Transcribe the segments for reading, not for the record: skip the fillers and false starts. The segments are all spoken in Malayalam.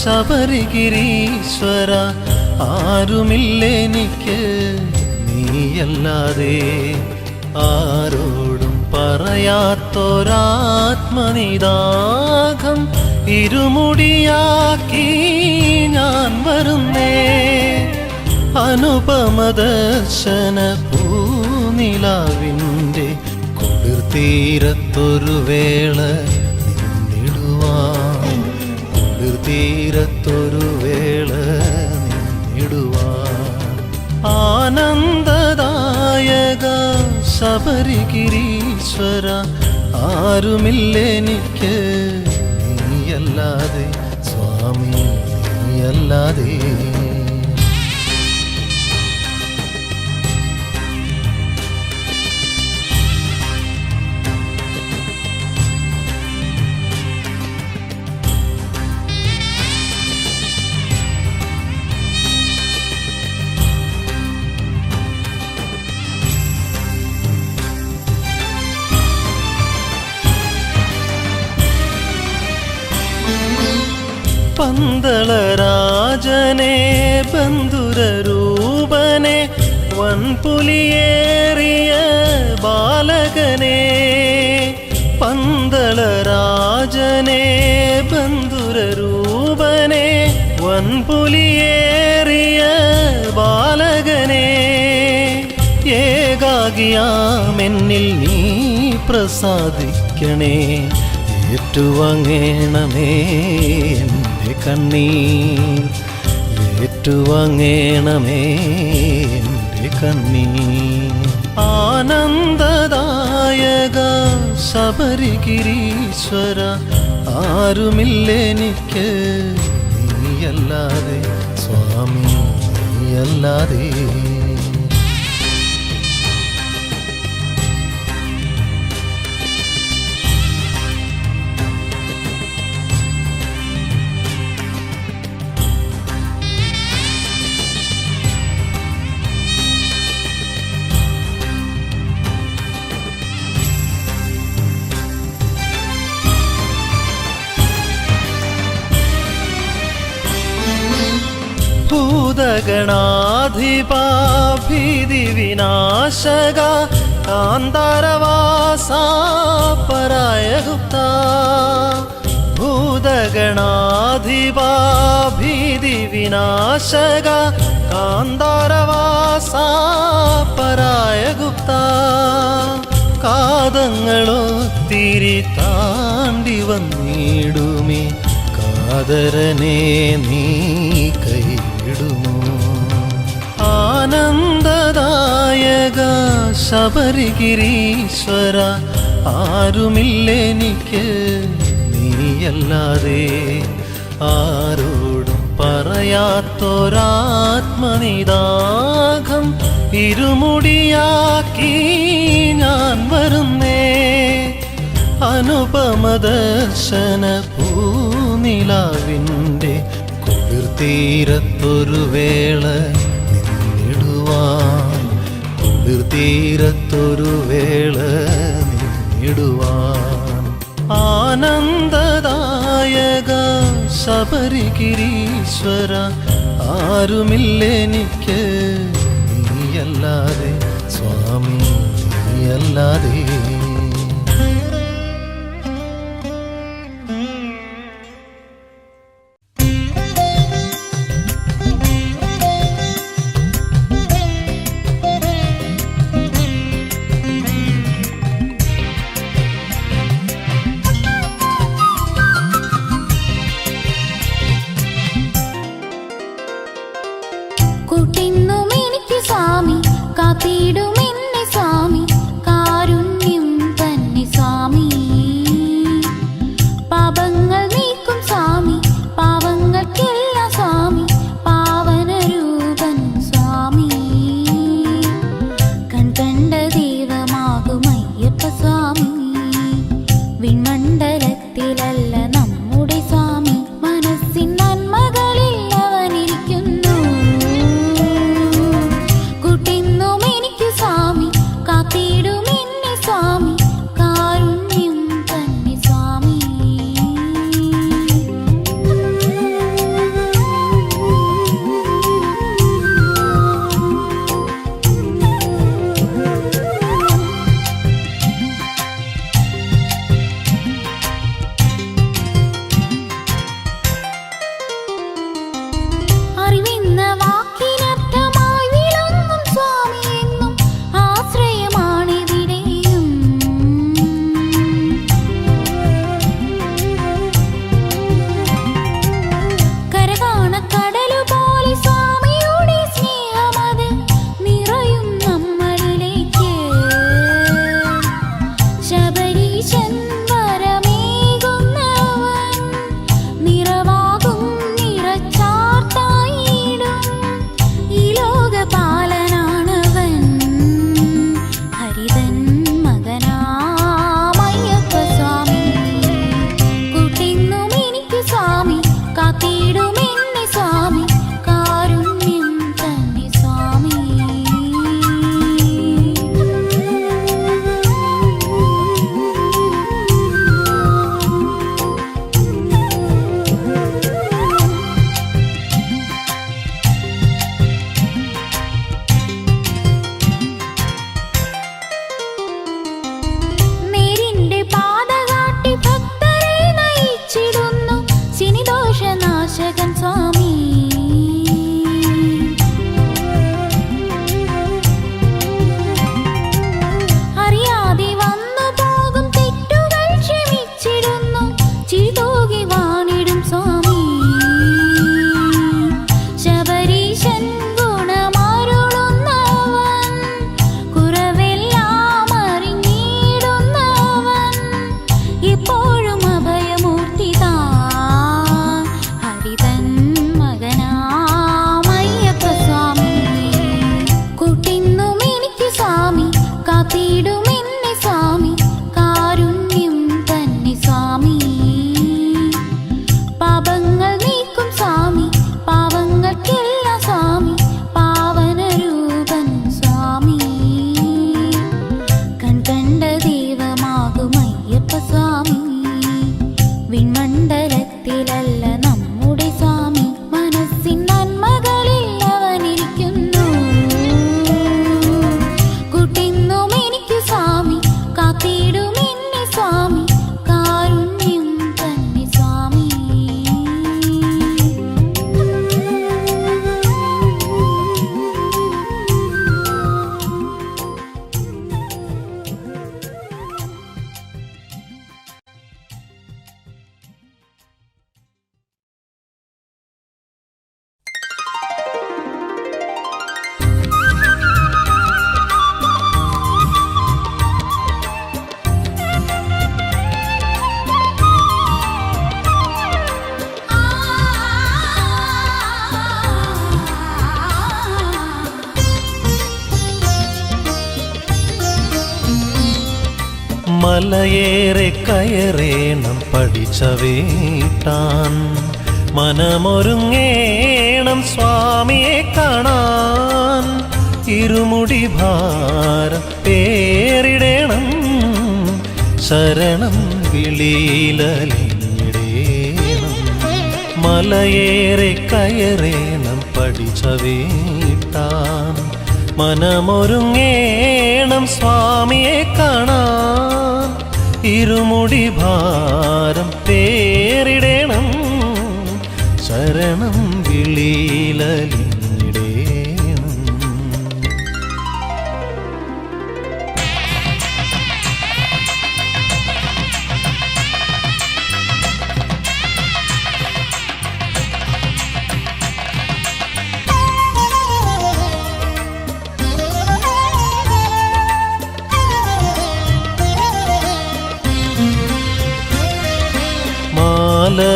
ശബരിഗിരീശ്വര ആരുമില്ലെനിക്ക് നീയല്ലാതെ ആരോടും പറയാത്തൊരാത്മനിദാഹം ഇരുമുടിയാക്കി ഞാൻ വരുന്നേ അനുപമദർശന പൂനിലാവിൻ്റെ കുളിർത്തീരത്തൊരു വേള നിന്നിടുവാൻ കുളിർത്തീരത്തൊരു വേള നിന്നിടുവാൻ ആനന്ദദായക ശബരിഗിരീശ്വര ആരുമില്ലെനിക്ക് നീയല്ലാതെ സ്വാമി നീയല്ലാതെ പന്തളരാജനെ ബന്ധുരരൂപനെ വൻപുലിയേറിയ ബാലകനെ പന്തളരാജനെ ബന്ധുരരൂപനെ വൻപുലിയേറിയ ബാലകനെ ഏകാകിയാമെന്നിൽ നീ പ്രസാദിക്കണേ ഏറ്റുവാങ്ങേണമേ എൻ്റെ കണ്ണീർ ഏറ്റുവാങ്ങേണമേ എൻ്റെ കണ്ണീർ ആനന്ദദായക ശബരിഗിരീശ്വര ആരുമില്ലെനിക്ക് നീയല്ലാതെ സ്വാമി നീയല്ലാതെ ഭൂതഗണാധിപാ ഭീതി വിനാശക കാന്താരവാസാ പരായഗുപ്ത ഭൂതഗണാധിപാ ഭീതി വിനാശക കാന്താരവാസാ പരായഗുപ്ത കാതങ്ങളൊത്തിരി താണ്ടി വന്നിടുമേ കാതരനെ നീ കൈവിടുമോ ആനന്ദദായക ശബരിഗിരീശ്വര ആരുമില്ലെനിക്ക് നീയല്ലാതെ ആരോടും പറയാത്തൊരാത്മനിദാഹം ഇരുമുടിയാക്കി ഞാൻ വരുന്നേ അനുപമദർശന പൂനിലാവിൻ്റെ കുളിർത്തീരത്തൊരു വേള നിന്നിടുവാൻ കുളിർത്തീരത്തൊരു വേള നിന്നിടുവാൻ ആനന്ദദായക ശബരിഗിരീശ്വര ആരുമില്ലെനിക്ക് നീയല്ലാതെ സ്വാമി നീയല്ലാതെ സ്വാമി കാത്തിടുമെന്നെ സ്വാമി കാരുണ്യം തന്നെ സ്വാമി പാപങ്ങൾ നീക്കും സ്വാമി പാവങ്ങൾക്കെല്ലാം സ്വാമി പാവനരൂപൻ സ്വാമി കൺകണ്ട ദൈവമാകും അയ്യപ്പ സ്വാമി വിൺമണ്ഡലത്തിലല്ല നമ്മുടെ സ്വാമി മനസ്സിൻ നന്മകളിൽ അവനിരിക്കുന്നു കൂട്ടിന്നും എനിക്ക് സ്വാമി കാത്തിടുമെന്നെ സ്വാമി കാരുണ്യം തന്നെ സ്വാമി മലയേറെ കയറേണം പഠിച്ച വീട്ടാൻ മനമൊരുങ്ങേണം സ്വാമിയെ കാണാൻ ഇരുമുടി ഭാരം പേരിടേണം ശരണം വിളിയിലലിടേണം മലയേറെ കയറേണം പഠിച്ച വീട്ടാൻ മനമൊരുങ്ങേണം സ്വാമിയെ കാണാൻ ഇരുമുടി ഭാരം പേരിടേണം ശരണം വിളിയിലലിടേണം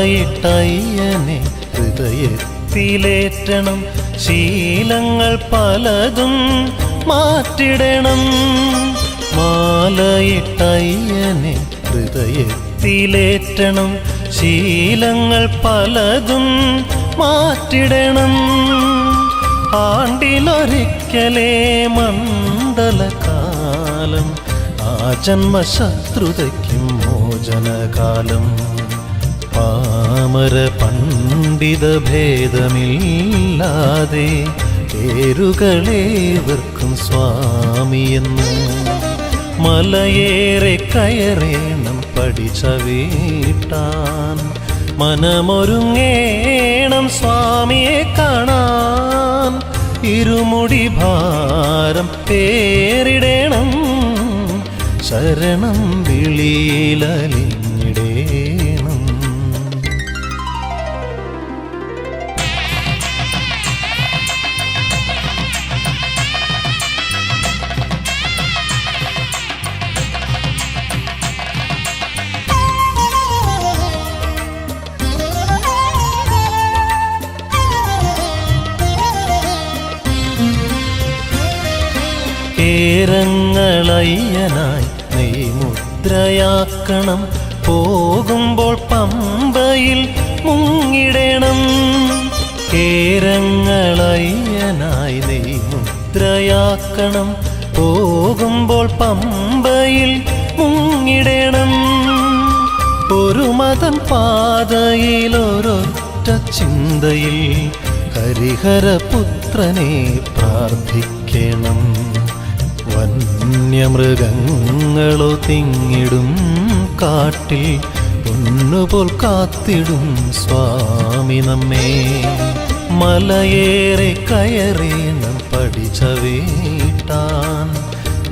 മാലയിട്ടയ്യനെ ഹൃദയത്തിലേറ്റണം ശീലങ്ങൾ പലതും മാറ്റിടണം മാലയിട്ടയ്യനെ ഹൃദയത്തിലേറ്റണം ശീലങ്ങൾ പലതും മാറ്റിടണം ആണ്ടിലൊരിക്കലേ മണ്ഡലകാലം ആ ജന്മശത്രുതയ്ക്കും മോചനകാലം പാമര പണ്ഡിത ഭേദമില്ലാതെ പേരുകളേവർക്കും സ്വാമിയെന്ന് മലയേറെ കയറേണം പഠിച്ച വീട്ടാൻ മനമൊരുങ്ങേണം സ്വാമിയെ കാണാൻ ഇരുമുടി ഭാരം പേരിടേണം ശരണം വിളിയിലലിടേണം കേരങ്ങളയ്യനായി നെയ്മുദ്രയാക്കണം പോകുമ്പോൾ പമ്പയിൽ മുങ്ങിടണം കേരങ്ങളയ്യനായി നെയ്മുദ്രയാക്കണം പോകുമ്പോൾ പമ്പയിൽ മുങ്ങിടണം ഒരു മതം പാതയിലൊരൊറ്റ ചിന്തയിൽ ഹരിഹരപുത്രനെ പ്രാർത്ഥിക്കണം വന്യമൃഗങ്ങളോ തിങ്ങിടും കാട്ടിൽ പൊന്നുപോൽ കാത്തിടും സ്വാമി നമ്മെ മലയേറെ കയറേണം പഠിച്ച വീട്ടാൻ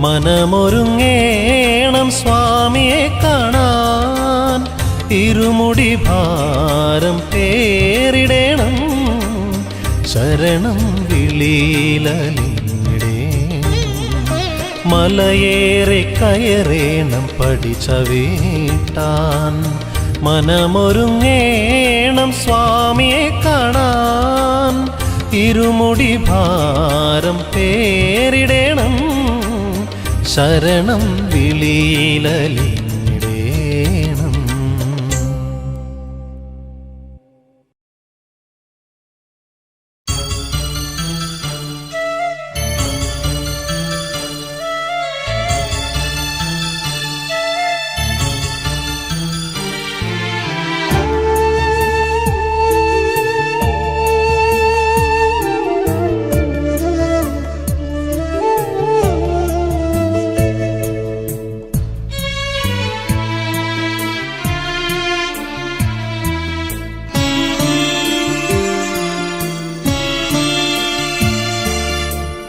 മനമൊരുങ്ങേണം സ്വാമിയെ കാണാൻ ഇരുമുടി ഭാരം പേരിടേണം ശരണം വിളിയിലലിടേണം മലയേറെ കയറേണം പഠിച്ച വീട്ടാൻ മനമൊരുങ്ങേണം സ്വാമിയെ കാണാൻ ഇരുമുടി ഭാരം പേരിടേണം ശരണം വിളിയിലലിഞ്ഞിടേണം.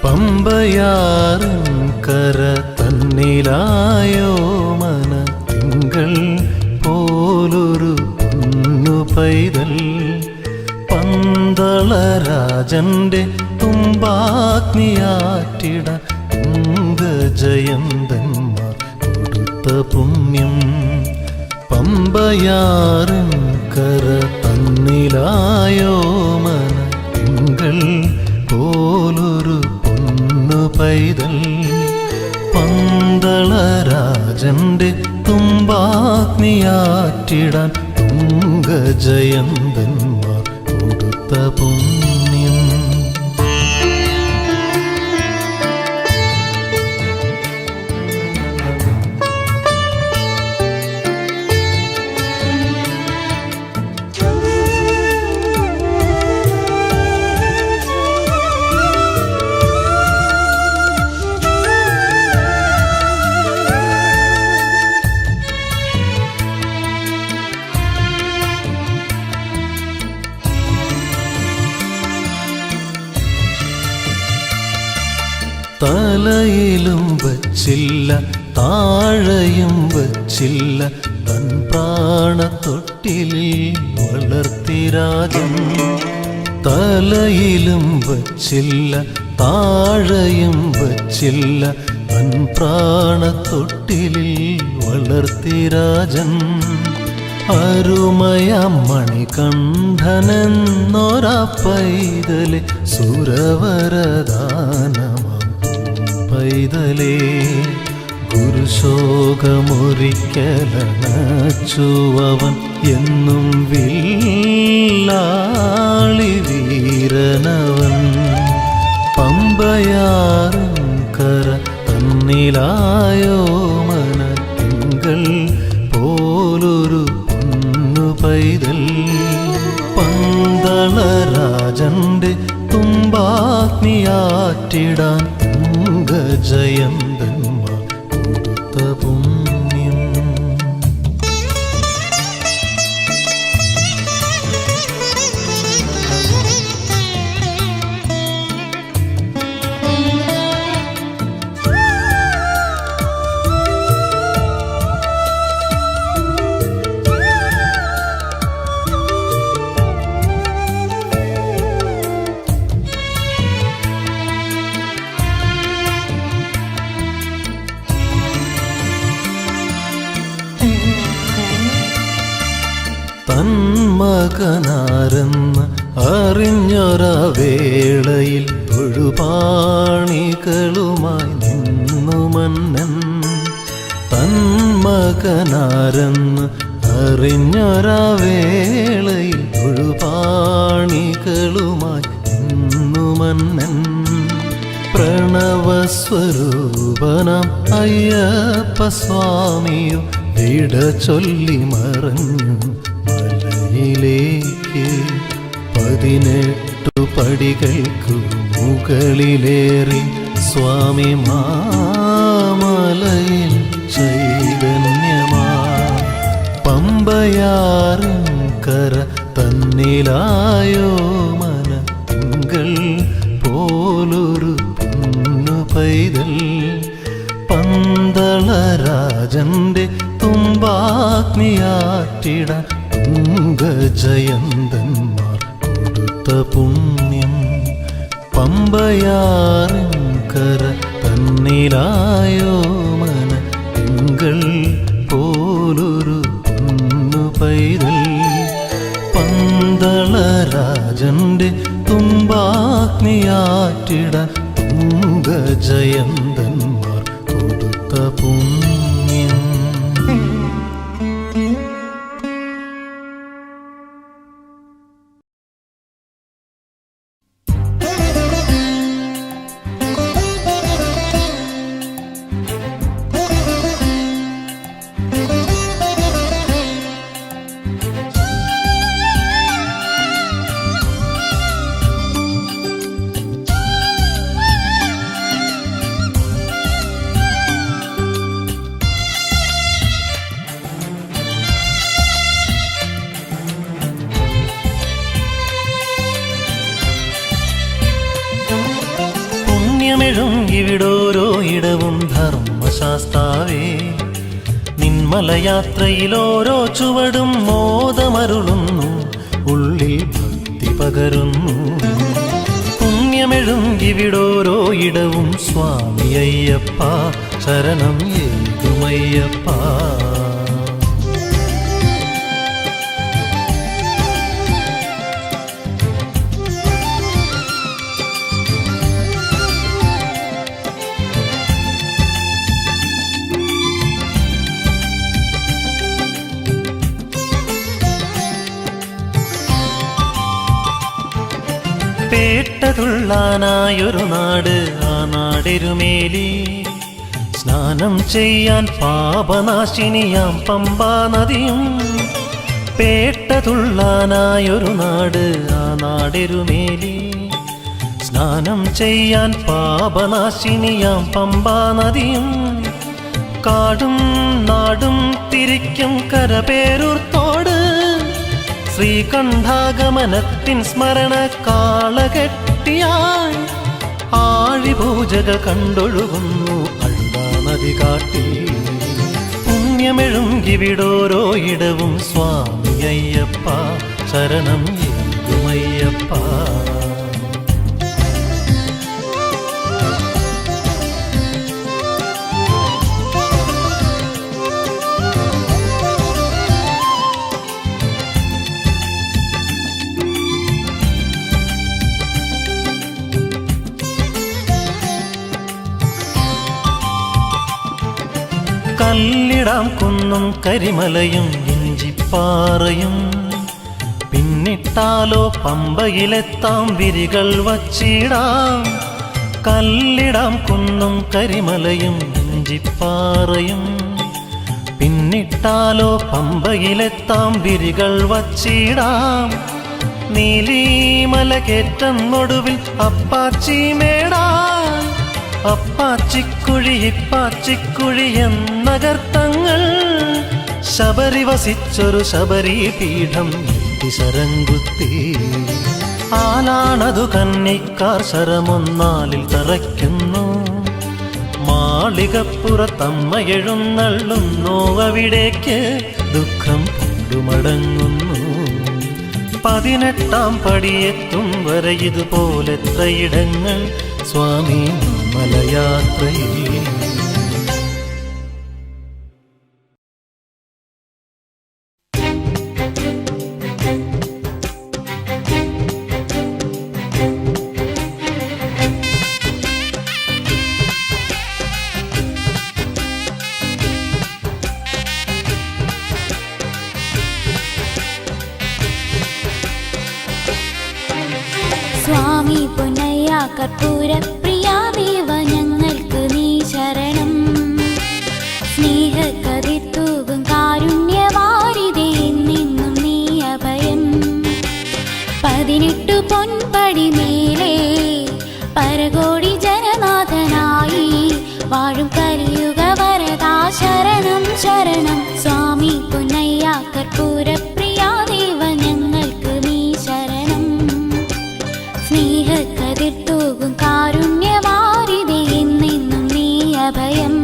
പമ്പയാറിൻ കര തന്നിലായോ മന തിങ്കൾ പോലൊരു പൊന്നു പൈതൽ പന്തളരാജന്റെ തുമ്പാഗ്നിയാറ്റിട തുംഗജയന്തന്മാർ കൊടുത്ത പുണ്യം. പമ്പയാറിൻ കര തന്നിലായോ മന തിങ്കൾ പോലൊരു പൈതൽ പന്തളരാജന്റെ തുമ്പാഗ്നിയാറ്റിടാൻ തുംഗജയന്തന്മാർ കൊടുത്ത പുണ്യം. തലയിലും വച്ചില്ല താഴെയും വച്ചില്ല തൻ പ്രാണത്തൊട്ടിലിൽ വളർത്തി രാജൻ. തലയിലും വച്ചില്ല താഴെയും വച്ചില്ല തൻ പ്രാണത്തൊട്ടിലിൽ വളർത്തി രാജൻ. അരുമയമണികണ്ഠനെന്നൊരാ പൈതലെ സുരവരദാനമാം പൈതലേ ഗുരുശോകമൊരിക്കലണച്ചുവൻ എന്നും വില്ലാളി വീരനവൻ. പമ്പയാറിൻ കര തന്നിലായോ മന തിങ്കൾ പോലൊരു പൊന്നു പൈതൽ പന്തളരാജന്റെ തുമ്പാഗ്നിയാറ്റിടാൻ തുംഗജയന്തന്മാർ കൊടുത്ത പുണ്യം. തന്മകനാരെന്ന് അറിഞ്ഞൊരവേളയിൽ തൊഴുപാണികളുമായി നിന്നു മന്നൻ. തന്മകനാരെന്ന് അറിഞ്ഞൊരവേളയിൽ തൊഴുപാണികളുമായി നിന്നു മന്നൻ. പ്രണവസ്വരൂപനാം അയ്യപ്പ സ്വാമിയോ വിട ചൊല്ലി മറഞ്ഞു മലയിലേക്ക്. 18 പടികൾക്കു മുകളിലേറി സ്വാമി മാമലയിൽ ചൈതന്യമാ. പമ്പയാറിൻ കര തന്നിലായോ മന തിങ്കൾ പോലൊരു പൊന്നു പൈതൽ പന്തളരാജന്റെ തുമ്പാഗ്നിയാറ്റിട തുംഗജയന്തന്മാർ കൊടുത്ത പുണ്യം. പമ്പയാറിൻ കര തന്നിലായോ മന തിങ്കൾ പോലൊരു പൊന്നു പൈതൽ പന്തളരാജന്റെ തുമ്പാഗ്നിയാറ്റിട തുംഗജയന്തന്മാർ കൊടുത്ത പുണ്യം. പുണ്യമെഴും ഇവിടോരോ ഇടവും ധർമ്മശാസ്താവേ, നിന്മലയാത്രയിലോരോ ചുവടും മോദമരുളുന്നു, ഉള്ളിൽ ഭക്തി പകരുന്നു. പുണ്യമെഴും ഇവിടോരോ ഇടവും സ്വാമി അയ്യപ്പ, ശരണം ഏകുമയ്യപ്പ. പേട്ടതുള്ളാനായൊരു നാട്, ആ നാടെരുമേലി, സ്നാനം ചെയ്യാൻ പാപനാശിനിയാം പമ്പാ നദിയും. പേട്ടതുള്ളാനായൊരു നാട്, ആ നാടെരുമേലി, സ്നാനം ചെയ്യാൻ പാപനാശിനിയാം പമ്പാ നദിയും. കാടും നാടും തിരിക്കും കരപേരൂർത്തോട്, ശ്രീകണ്ഠാഗമനത്തിൻ സ്മരണ കാളകെട്ടിയായി, ആഴിപൂജകൾ കണ്ടൊഴുകുന്നു അഴുതാ നദി കാട്ടി. പുണ്യമെഴും ഇവിടോരോ ഇടവും സ്വാമി അയ്യപ്പ, ശരണം ഏകുമയ്യപ്പ. കല്ലിടാം കുന്നും കരിമലയും ഇഞ്ചിപ്പാറയും, പിന്നിട്ടാലോ പമ്പയിലെത്താം വിരികൾ വച്ചിടാം. കല്ലിടാം കുന്നും കരിമലയും ഇഞ്ചിപ്പാറയും, പിന്നിട്ടാലോ പമ്പയിലെത്താം വിരികൾ വച്ചിടാം. നീലിമല കേറ്റം ഒടുവിൽ അപ്പാച്ചി മേടാൻ, അപ്പാച്ചിക്കുഴി ഇപ്പാച്ചിക്കുഴി എന്നകർത്തങ്ങൾ, ശബരി വസിച്ചൊരു ശബരി പീഠം ശരംകുത്തി. ആലാണതു കന്നിക്കാർ ശരമൊന്നാലിൽ തറയ്ക്കുന്നു, മാളികപ്പുറത്തമ്മ എഴുന്നള്ളുന്നു അവിടേക്ക്, ദുഃഖം കൊണ്ടുമടങ്ങുന്നു. 18-ാം പടിയെത്തും വരെ ഇതുപോലെത്രയിടങ്ങൾ സ്വാമി മലയാത്രയിൽ. സ്വാമി പൊന്നയ്യ കർപ്പൂര പ്രിയാ ദേവ, ഞങ്ങൾക്ക് നീ ശരണം. സ്നേഹക്കതിർത്തൂകും കാരുണ്യവാരിതേ, നിന്നും നീ അഭയം. 18 പൊൻപടി മേലെ പരകോടി ജനനാഥനായി വാഴും കലിയുഗ വരദാ, ശരണം ശരണം. സ്വാമി പൊന്നയ്യ കർപ്പൂര പ്രിയാ ദേവ, ഞങ്ങൾക്ക് നീ ശരണം. സ്നേഹക്കതിർത്തൂകും കാരുണ്യവാരിതേ, നിന്നും നീ അഭയം.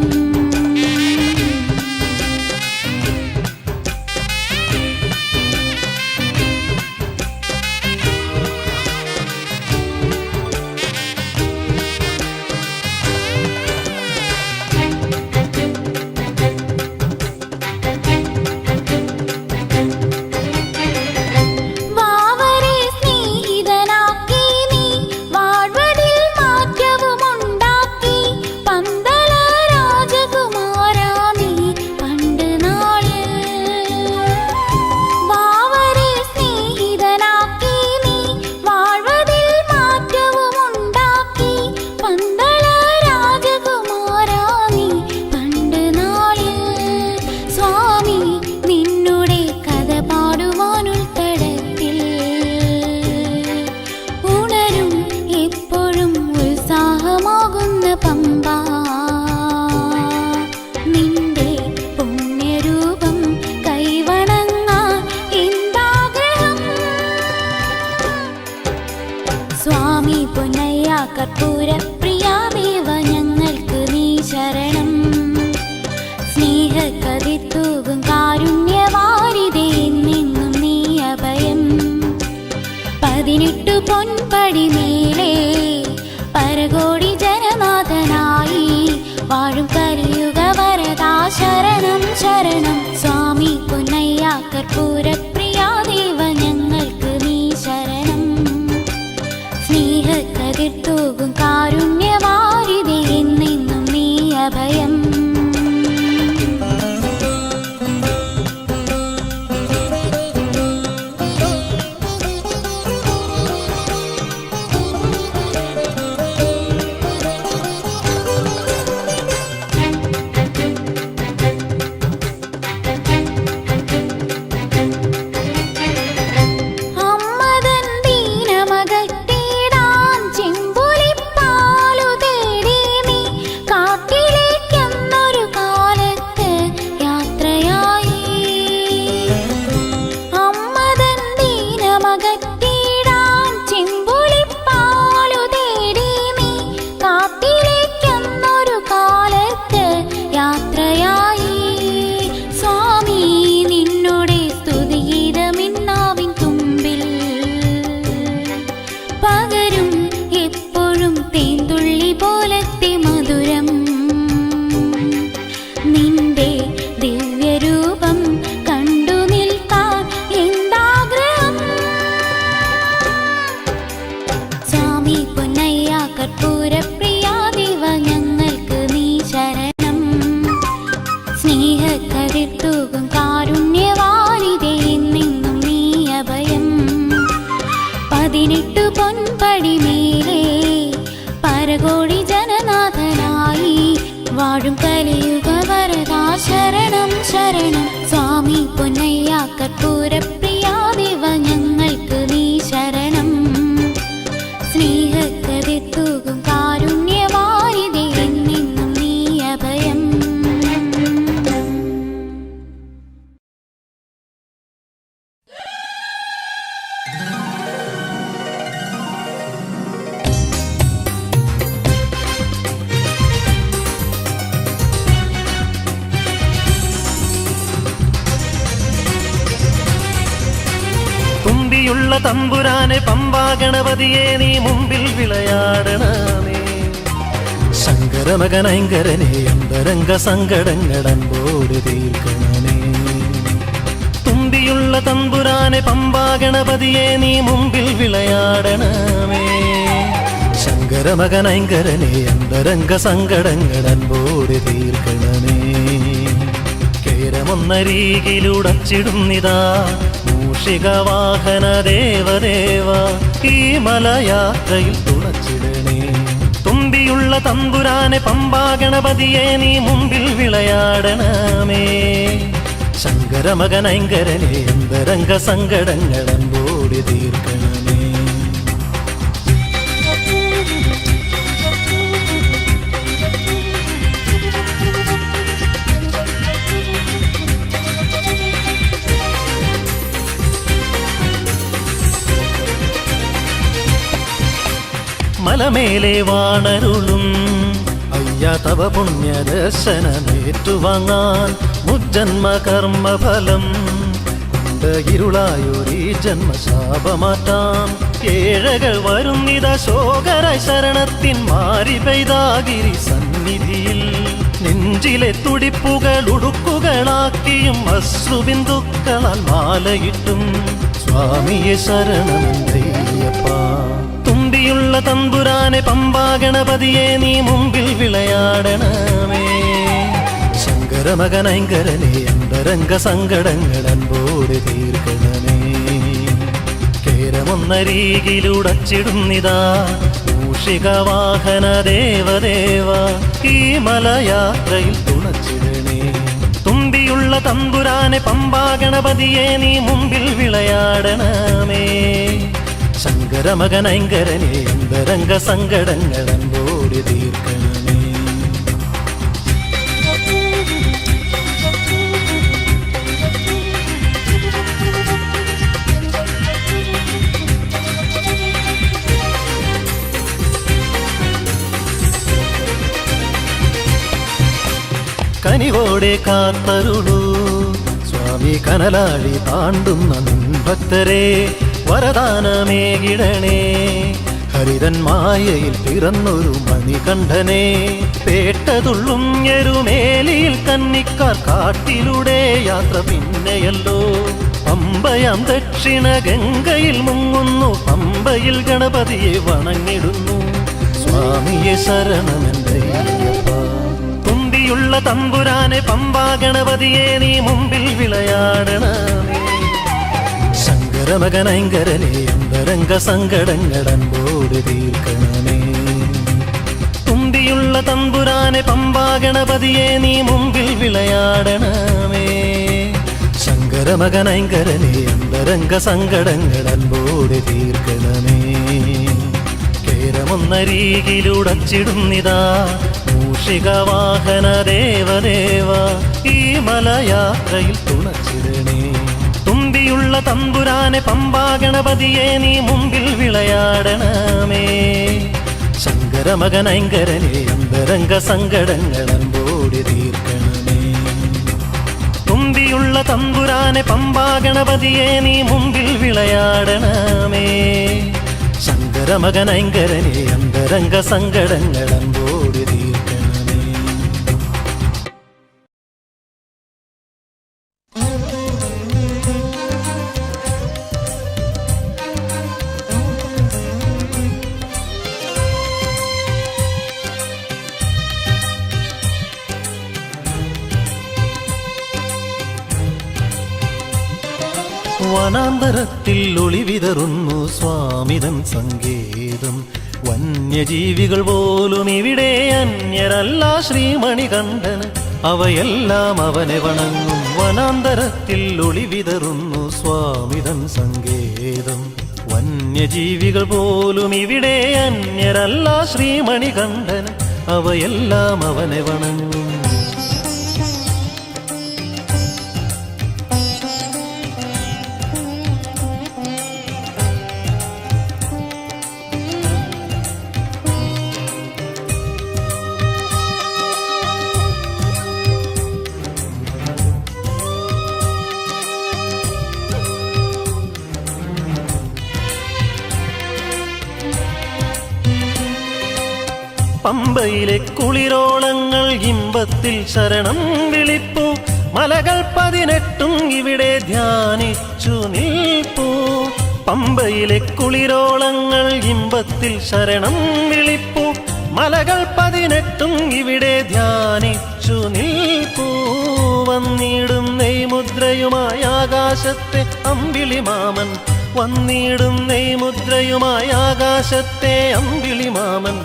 കർപ്പൂരപ്രിയാദേവ ഞങ്ങൾക്ക് നീ ശരണം. സ്നേഹക്കതിർത്തൂകും കാരുണ്യവാരിതേ എന്നെന്നും നീ അഭയം. 18 പൊൻപടി മേലെ പരകോടി ജനനാഥനായി വാഴും കലിയുഗ വരദാ ശരണം ശരണം. സ്വാമി പൊന്നയ്യ കർപ്പൂരപ്രിയാദേവ ഞങ്ങൾക്ക് നീ ശരണം. സ്നേഹക്കതിർത്തൂകും കാരുണ്യവാരിതേ എന്നെന്നും നീ അഭയം. സ്നേഹക്കതിർത്തൂകും കാരുണ്യവാരിതേ എന്നെന്നും നീ അഭയം. 18 പൊൻപടി മേലെ പരകോടി ജനനാഥനായി വാഴും കലിയുഗ വരദാ ശരണം ശരണം. സ്വാമി പൊന്നയ്യ കർപ്പൂരപ്രിയാദേവ ഞങ്ങൾക്ക് നീ ശരണം. സ്നേഹക്കതിർത്തൂകും കാരുണ്യവാരിതേ എന്നെന്നും നീ അഭയം. തുമ്പിയുള്ള തമ്പുരാനെ പമ്പാ ഗണപതിയെ നീ മുമ്പിൽ വിളയാടണമേ. ശങ്കരമകനൈങ്കരനെ അന്തരംഗ സങ്കടങ്ങളൻപോട് തീർക്കണമേ. തുമ്പിയുള്ള തമ്പുരാനെ പമ്പാ ഗണപതിയെ നീ മുമ്പിൽ വിളയാടണമേ. ശങ്കരമകനൈങ്കരനെ അന്തരംഗ സങ്കടങ്ങളൻപോട് തീർക്കണമേ. കേരമൊന്നരീകിലുടച്ചിടുന്നിതാ മൂഷികവാഹന ദേവദേവ ഈ മലയാത്രയിൽ തുണച്ചിടണേ. തുമ്പിയുള്ള തമ്പുരാനെ പമ്പാ ഗണപതിയെ നീ മുമ്പിൽ വിളയാടണമേ. ശങ്കരമകനൈങ്കരനെ അന്തരംഗ സങ്കടങ്ങളൻപോടി തീർക്കണമേ. മലമേലെ വാണരുളും അയ്യാ തവ പുണ്യദർശനമേറ്റുവാങ്ങാൻ മുജ്ജന്മ കർമ്മഫലം കൊണ്ട് ഇരുളായൊരീ ജന്മശാപമാറ്റാം. ഏഴകൾ വരുന്നിത ശോകര ശരണത്തിൻ മാറി പെയ്താഗിരി സന്നിധിയിൽ നെഞ്ചിലെ തുടിപ്പുകൾ ഉടുക്കുകളാക്കിയും അശ്രുബിന്ദുക്കളാൽ മാലയിട്ടും സ്വാമിയെ ശരണമെന്തയ്യപ്പ. തുമ്പിയുള്ള തമ്പുരാനെ പമ്പാ ഗണപതിയെ നീ മുമ്പിൽ വിളയാടണമേ. ശങ്കരമകനൈങ്കരനെ അന്തരംഗ സങ്കടങ്ങളൻപോട് തീർക്കണമേ. കേരമൊന്നരീകിലുടച്ചിടുന്നിതാ മൂഷികവാഹന ദേവദേവ ഈ മലയാത്രയിൽ തുണച്ചിടണേ. തുമ്പിയുള്ള തമ്പുരാനെ പമ്പാ ഗണപതിയെ നീ മുമ്പിൽ വിളയാടണമേ. ശങ്കരമകനൈങ്കരനെ അന്തരംഗ സങ്കടങ്ങളൻപോട് തീർക്കണമേ. കനിവോടെ കാത്തരുളൂ സ്വാമി കനലാഴി താണ്ടുന്ന നിൻ ഭക്തരെ വരദാനമേകിടണേ. ഹരിതൻ മായയിൽ പിറന്നൊരു മണികണ്ഠനെ പേട്ടതുള്ളും എരുമേലിയിൽ കന്നിക്കാർ കാട്ടിലൂടെ യാത്ര പിന്നെയല്ലോ. പമ്പയാം ദക്ഷിണ ഗംഗയിൽ മുങ്ങുന്നു, പമ്പയിൽ ഗണപതിയെ വണങ്ങിടുന്നു. സ്വാമിയെ ശരണമെന്റെ അയ്യപ്പ. തുമ്പിയുള്ള തമ്പുരാനെ പമ്പാ ഗണപതിയെ നീ മുമ്പിൽ വിളയാടണമേ. ശങ്കരമകനൈങ്കരനെ അന്തരംഗ സങ്കടങ്ങളൻപോട് തീർക്കണമേ. തുമ്പിയുള്ള തമ്പുരാനെ പമ്പാ ഗണപതിയെ നീ മുമ്പിൽ വിളയാടണമേ. ശങ്കരമകനൈങ്കരനെ അന്തരംഗ സങ്കടങ്ങളൻപോട് തീർക്കണമേ. കേരമൊന്നരീകിലുടച്ചിടുന്നിതാ മൂഷിക വാഹന ദേവദേവ, ഈ മലയാത്രയിൽ തുണച്ചിടണേ. തുമ്പിയുള്ള തമ്പുരാനെ പമ്പാ ഗണപതിയെ നീ മുമ്പിൽ വിളയാടണമേ. ശങ്കരമകനൈങ്കരനെ അന്തരംഗ സങ്കടങ്ങളൻപോട് തീർക്കണമേ. തുമ്പിയുള്ള തമ്പുരാനെ പമ്പാ ഗണപതിയെ നീ മുമ്പിൽ വിളയാടണമേ. ശങ്കരമകനൈങ്കരനെ അന്തരംഗ സങ്കടങ്ങളൻപോട് തീർക്കണമേ. വനാന്തരത്തിൽ ഒളിവിതറുന്നു സ്വാമിതൻ സങ്കേതം. വന്യജീവികൾ പോലും ഇവിടെ അന്യരല്ല ശ്രീമണികണ്ഠന്, അവയെല്ലാം അവനെ വണങ്ങും. വനാന്തരത്തിൽ ഒളിവിതറുന്നു സ്വാമിതൻ സങ്കേതം. വന്യജീവികൾ പോലും ഇവിടെ അന്യരല്ല ശ്രീമണികണ്ഠന്, അവയെല്ലാം അവനെ വണങ്ങും. പമ്പയിലെ കുളിരോളങ്ങൾ ഇമ്പത്തിൽ ശരണം വിളിപ്പൂ. മലകൾ 18 ഇവിടെ ധ്യാനിച്ചു നിൽപ്പൂ. പമ്പയിലെ കുളിരോളങ്ങൾ ഇമ്പത്തിൽ ശരണം വിളിപ്പൂ. മലകൾ 18 ഇവിടെ ധ്യാനിച്ചു നിൽപ്പൂ. വന്നിടും നെയ്മുദ്രയുമായി ആകാശത്തെ അമ്പിളിമാമൻ, വന്നിടും നെയ്മുദ്രയുമായി ആകാശത്തെ അമ്പിളിമാമൻ.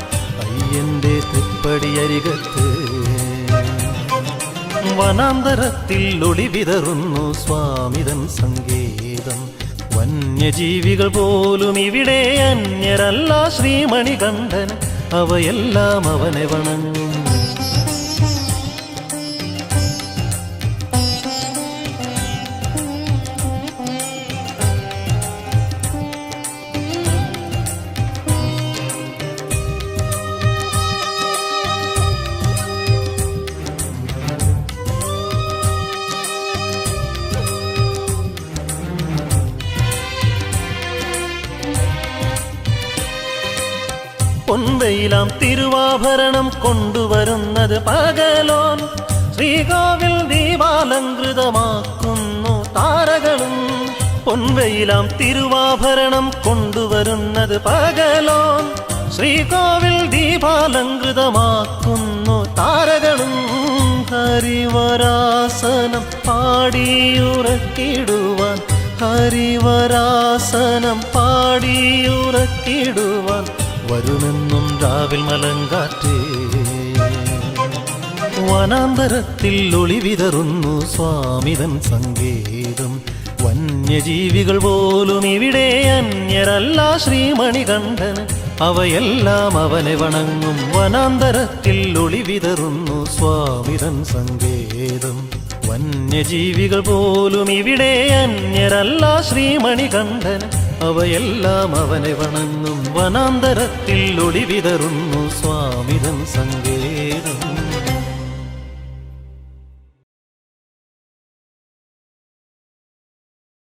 അയ്യന്റെ തൃപ്പടിയരികത്ത് വനാന്തരത്തിൽ ഒളിവിതറുന്നു സ്വാമിതൻ സങ്കേതം. വന്യജീവികൾ പോലും ഇവിടെ അന്യരല്ല ശ്രീമണികണ്ഠന്, അവയെല്ലാം അവനെ വണങ്ങും. പൊൻവെയിലാം തിരുവാഭരണം കൊണ്ടുവരുന്നത് പകലോൻ. ശ്രീകോവിൽ ദീപാലങ്കൃതമാക്കുന്നു താരകളും. പൊൻവെയിലാം തിരുവാഭരണം കൊണ്ടുവരുന്നത് പകലോൻ. ശ്രീകോവിൽ ദീപാലങ്കൃതമാക്കുന്നു താരകളും. ഹരിവരാസനം പാടിയുറക്കിടുവാൻ, ഹരിവരാസനം പാടിയുറക്കിടുവാൻ വരുമെന്നും രാവിൽ മലങ്കാറ്റേ. വനാന്തരത്തിൽ ഒളിവിതറുന്നു സ്വാമിതൻ സങ്കേതം. വന്യജീവികൾ പോലും ഇവിടെ അന്യരല്ല ശ്രീമണികണ്ഠന്, അവയെല്ലാം അവനെ വണങ്ങും. വനാന്തരത്തിൽ ഒളിവിതറുന്നു സ്വാമിതൻ സങ്കേതം. വന്യജീവികൾ പോലും ഇവിടെ അന്യരല്ല ശ്രീമണികണ്ഠന്, അവയെല്ലാം അവനെ വണങ്ങും. വനാന്തരത്തിൽ ഒളിവിതറുന്നു സ്വാമിതൻ സങ്കേതം.